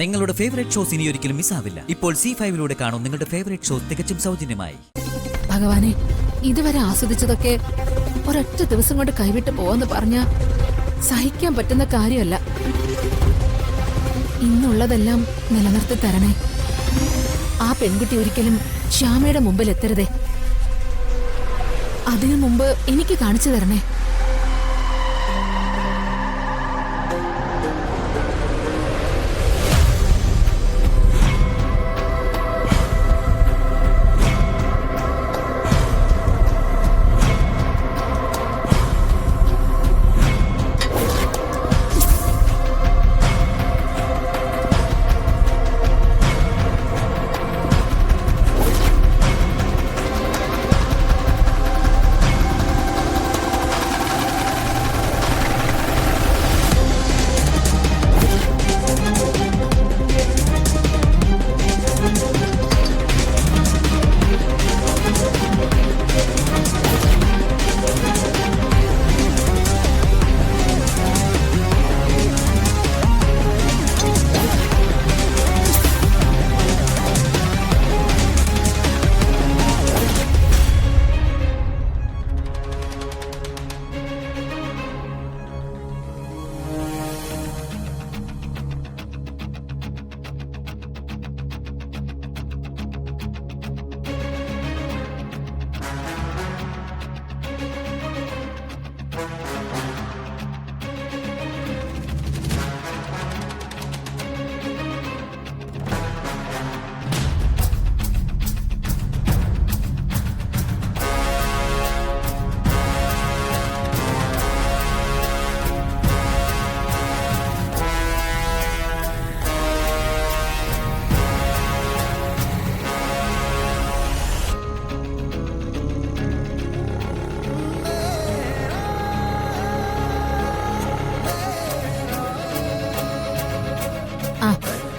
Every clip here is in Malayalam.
നിങ്ങളുടെ ഫേവറേറ്റ് ഷോസ് ഇനി ഒരിക്കലും മിസ്സാവില്ല. ഇപ്പോൾ C5 കാണും നിങ്ങളുടെ ഫേവറേറ്റ് ഷോസ് തികച്ചും സൗജന്യമായി. ഭഗവാനെ, ഇതുവരെ ആസ്വദിച്ചതൊക്കെ ഒരൊറ്റ ദിവസം കൊണ്ട് കൈവിട്ട് പോവെന്ന് പറഞ്ഞ സഹിക്കാൻ പറ്റുന്ന കാര്യമല്ല. ഇന്നുള്ളതെല്ലാം നിലനിർത്തി തരണേ. ആ പെൺകുട്ടി ഒരിക്കലും ശ്യാമയുടെ മുമ്പിൽ എത്തരുതേ. അതിനു മുമ്പ് എനിക്ക് കാണിച്ചു തരണേ.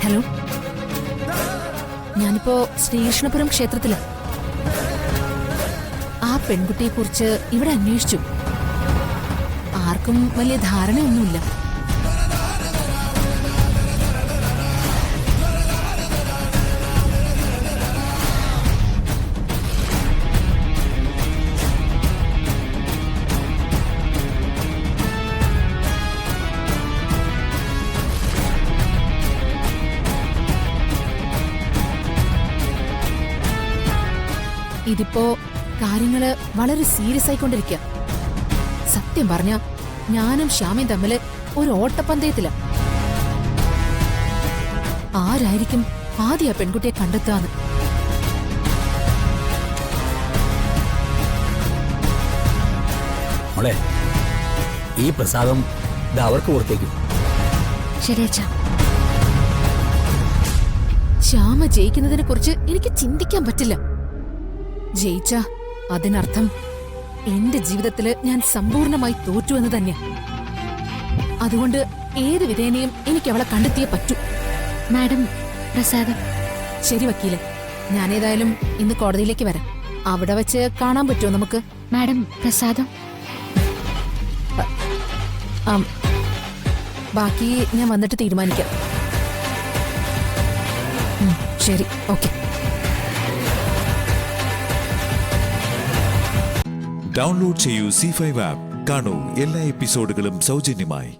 ഹലോ, ഞാനിപ്പോ ശ്രീകൃഷ്ണപുരം ക്ഷേത്രത്തില്. ആ പെൺകുട്ടിയെ കുറിച്ച് ഇവിടെ അന്വേഷിച്ചു. ആർക്കും വലിയ ധാരണയൊന്നുമില്ല. ഇതിപ്പോ കാര്യങ്ങള് വളരെ സീരിയസ് ആയിക്കൊണ്ടിരിക്കുക. സത്യം പറഞ്ഞ ഞാനും ശ്യാമയും തമ്മില് ഒരു ഓട്ടപ്പന്തയത്തില. ആരായിരിക്കും ആദ്യം ആ പെൺകുട്ടിയെ കണ്ടെത്താന്ന്. മോളെ, ഈ പ്രസാദം അവർക്ക് കൊടുത്തേക്കും. ശരിയച്ചാ. ശ്യാമ ജയിക്കുന്നതിനെ കുറിച്ച് എനിക്ക് ചിന്തിക്കാൻ പറ്റില്ല. ജയിച്ച അതിനർത്ഥം എന്റെ ജീവിതത്തില് ഞാൻ സമ്പൂർണമായി തോറ്റു എന്ന് തന്നെ. അതുകൊണ്ട് ഏത് വിധേനയും എനിക്ക് അവളെ കണ്ടെത്തിയേ പറ്റൂ. മാഡം, പ്രസാദം. ശരി വക്കീലെ, ഞാനേതായാലും ഇന്ന് കോടതിയിലേക്ക് വരാം. അവിടെ വെച്ച് കാണാൻ പറ്റുമോ നമുക്ക്? മാഡം, പ്രസാദം. ബാക്കി ഞാൻ വന്നിട്ട് തീരുമാനിക്കാം. ശരി, ഓക്കെ. ഡൗൺലോഡ് ചെയ്യൂ C5 ആപ്പ്. കാണൂ എല്ലാ എപ്പിസോഡുകളും സൗജന്യമായി.